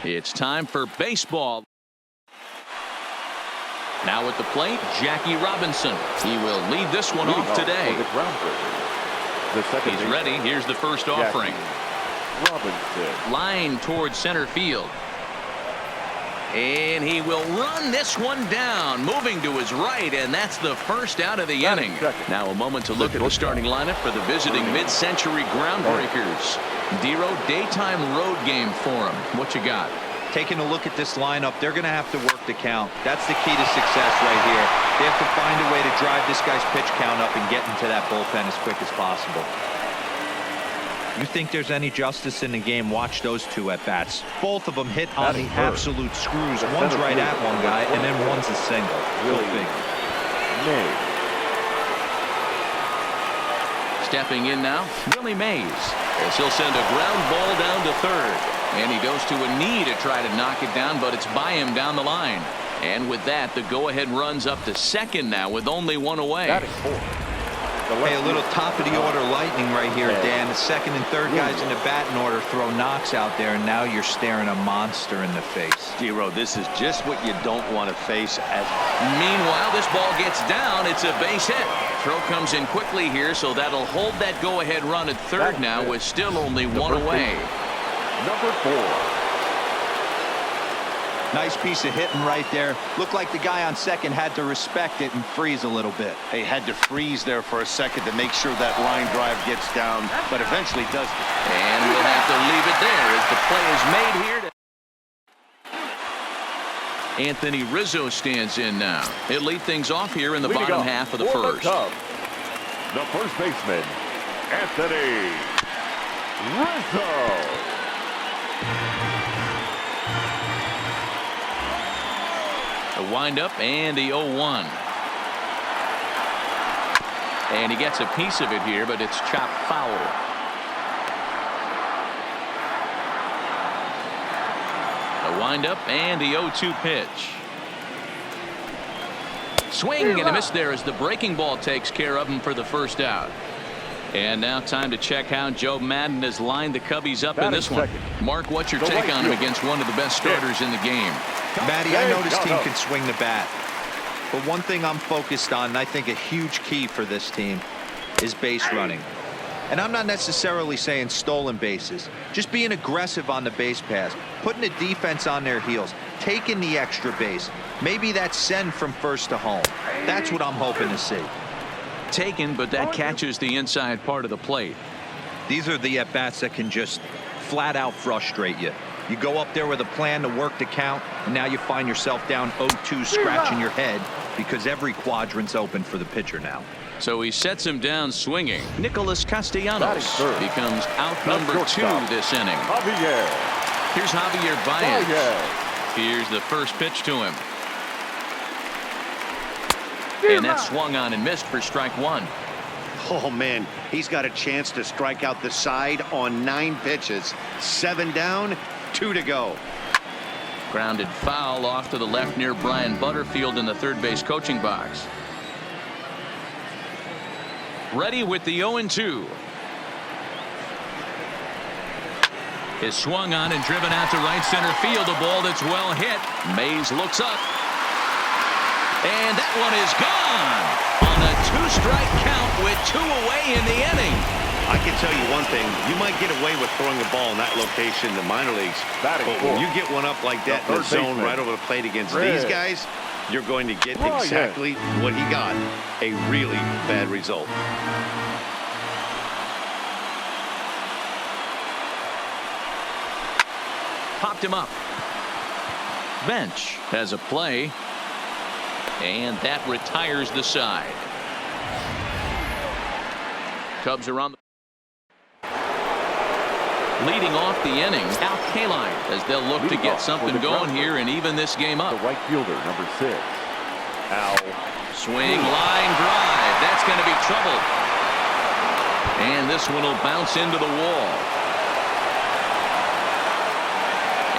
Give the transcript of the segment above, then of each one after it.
It's time for baseball. Now at the plate, Jackie Robinson. He will lead this one off today. He's ready. Here's the first offering. Robinson. Line towards center field. And he will run this one down, moving to his right, and that's the first out of the inning. Now a moment to look at the starting lineup for the visiting mid-century Groundbreakers. Dero, daytime road game for him. What you got? Taking a look at this lineup, they're going to have to work the count. That's the key to success right here. They have to find a way to drive this guy's pitch count up and get into that bullpen as quick as possible. You think there's any justice in the game? Watch those two at bats. Both of them hit on the absolute screws. One's right at one guy, and then one's a single. Willie Mays. Stepping in now, Willie Mays, as he'll send a ground ball down to third. And he goes to a knee to try to knock it down, but it's by him down the line. And with that, the go-ahead runs up to second now with only one away. That is 4. Hey, a little top-of-the-order lightning right here, Dan. The second and third guys in the batting order throw knocks out there, and now you're staring a monster in the face. Dero, this is just what you don't want to face. Meanwhile, this ball gets down. It's a base hit. Throw comes in quickly here, so that'll hold that go-ahead run at third now with still only one away. Number 4. Nice piece of hitting right there. Looked like the guy on second had to respect it and freeze a little bit. He had to freeze there for a second to make sure that line drive gets down, but eventually does. And we'll have to leave it there as the play is made here. Anthony Rizzo stands in now. He'll lead things off here in the bottom half of the first. The first baseman, Anthony Rizzo. A windup and the 0-1. And he gets a piece of it here, but it's chopped foul. A windup and the 0-2 pitch. Swing and a miss there as the breaking ball takes care of him for the first out. And now time to check how Joe Madden has lined the Cubbies up in this one. Mark, what's your take on him against one of the best starters in the game? Matty, I know this team can swing the bat. But one thing I'm focused on, and I think a huge key for this team, is base running. And I'm not necessarily saying stolen bases. Just being aggressive on the base pass. Putting the defense on their heels. Taking the extra base. Maybe that's send from first to home. That's what I'm hoping to see. Taken, but that catches the inside part of the plate. These are the at-bats that can just flat out frustrate you. You go up there with a plan to work the count, and now you find yourself down 0-2 scratching your head because every quadrant's open for the pitcher now. So he sets him down swinging. Nicholas Castellanos becomes out number 2 this inning. Here's Javier Bryant. Here's the first pitch to him. And that swung on and missed for strike 1. Oh, man, he's got a chance to strike out the side on 9 pitches. 7 down, 2 to go. Grounded foul off to the left near Brian Butterfield in the third base coaching box. Ready with the 0-2. Is swung on and driven out to right center field. A ball that's well hit. Mays looks up. And that one is gone on a 2-strike count with 2 away in the inning. I can tell you one thing. You might get away with throwing a ball in that location in the minor leagues. But when you get one up like that in the zone right over the plate against these guys, you're going to get exactly what he got. A really bad result. Popped him up. Bench has a play. And that retires the side. Cubs are on the leading off the inning. Al Kaline as they'll look to get something going here and even this game up. The right fielder, number 6. Al. Swing, line drive. That's going to be trouble. And this one will bounce into the wall.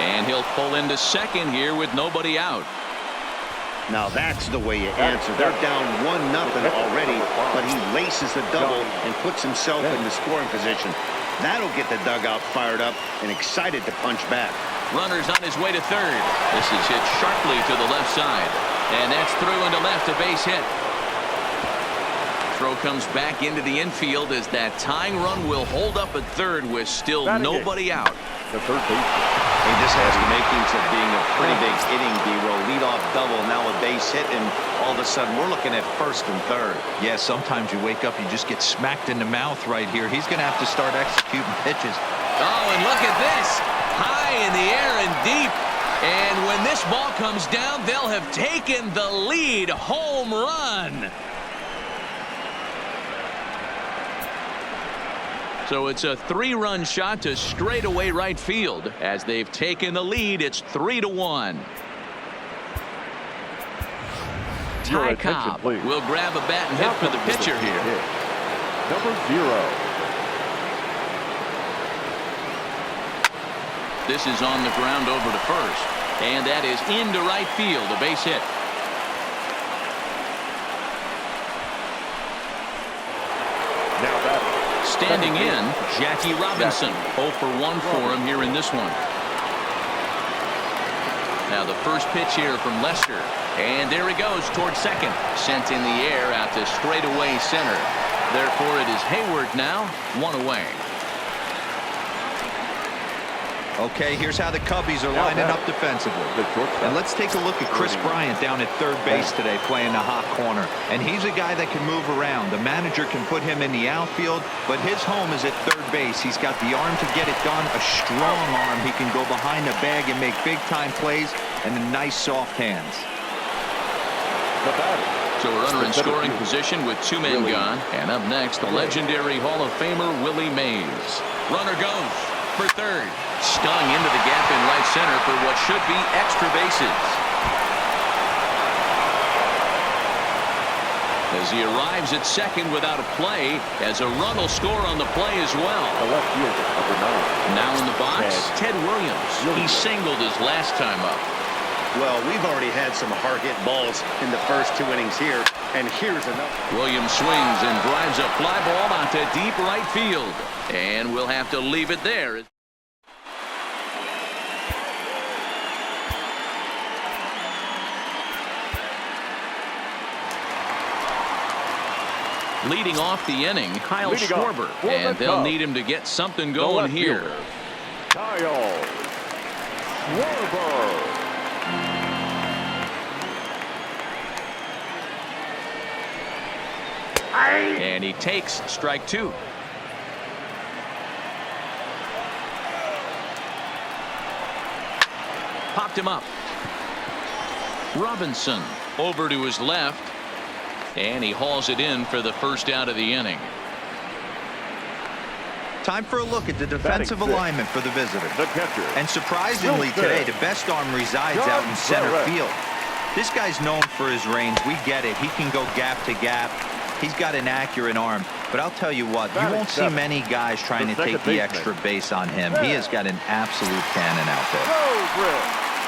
And he'll pull into second here with nobody out. Now that's the way you answer. They're down 1-0 already, but he laces the double and puts himself in the scoring position. That'll get the dugout fired up and excited to punch back. Runner's on his way to third. This is hit sharply to the left side. And that's through into left, a base hit. Throw comes back into the infield as that tying run will hold up at third with still nobody out. The third baseman. Hey, this has the makings of being a pretty big inning, D-Roll. Leadoff double, now a base hit, and all of a sudden we're looking at first and third. Yeah, sometimes you wake up, you just get smacked in the mouth right here. He's going to have to start executing pitches. Oh, and look at this. High in the air and deep. And when this ball comes down, they'll have taken the lead. Home run. So it's a 3-run shot to straightaway right field. As they've taken the lead, it's 3-1. Ty Cobb will grab a bat and hit for the pitcher here. Number 0. This is on the ground over to first. And that is into right field, a base hit. Now that. Standing in, Jackie Robinson. 0 for 1 for him here in this one. Now the first pitch here from Lester. And there he goes towards second. Sent in the air out to straightaway center. Therefore, it is Hayward now, 1 away. Okay, here's how the Cubbies are lining up defensively. And let's take a look at Chris Bryant down at third base today playing the hot corner. And he's a guy that can move around. The manager can put him in the outfield, but his home is at third base. He's got the arm to get it done, a strong arm. He can go behind the bag and make big-time plays, and the nice soft hands. So a runner in scoring position with 2 men gone. And up next, the legendary Hall of Famer Willie Mays. Runner goes for third. Stung into the gap in right center for what should be extra bases. As he arrives at second without a play, as a run will score on the play as well. The left fielder, number 9. Now in the box, Ted Williams. He singled his last time up. Well, we've already had some hard-hit balls in the first 2 innings here, and here's another. Williams swings and drives a fly ball out to deep right field. And we'll have to leave it there. Leading off the inning, Kyle Schwarber. And they'll need him to get something going here. Kyle Schwarber. And he takes strike 2. Popped him up. Robinson over to his left. And he hauls it in for the first out of the inning. Time for a look at the defensive alignment for the visitor. The catcher. And surprisingly today, the best arm resides out in center field. This guy's known for his range. We get it. He can go gap to gap. He's got an accurate arm. But I'll tell you what, you won't see many guys trying to take the extra base on him. He has got an absolute cannon out there.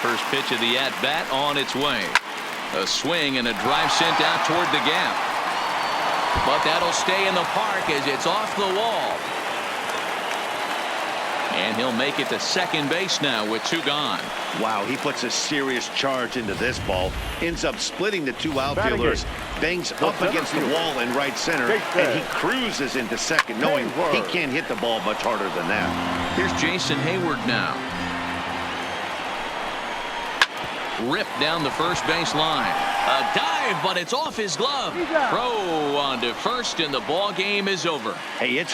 First pitch of the at-bat on its way. A swing and a drive sent out toward the gap. But that'll stay in the park as it's off the wall. And he'll make it to second base now with 2 gone. Wow, he puts a serious charge into this ball. Ends up splitting the 2 outfielders. Bangs up against the wall in right center. And he cruises into second, knowing he can't hit the ball much harder than that. Here's Jason Hayward now. Ripped down the first base line. A dive, but it's off his glove. Throw on to first, and the ball game is over. Hey, it's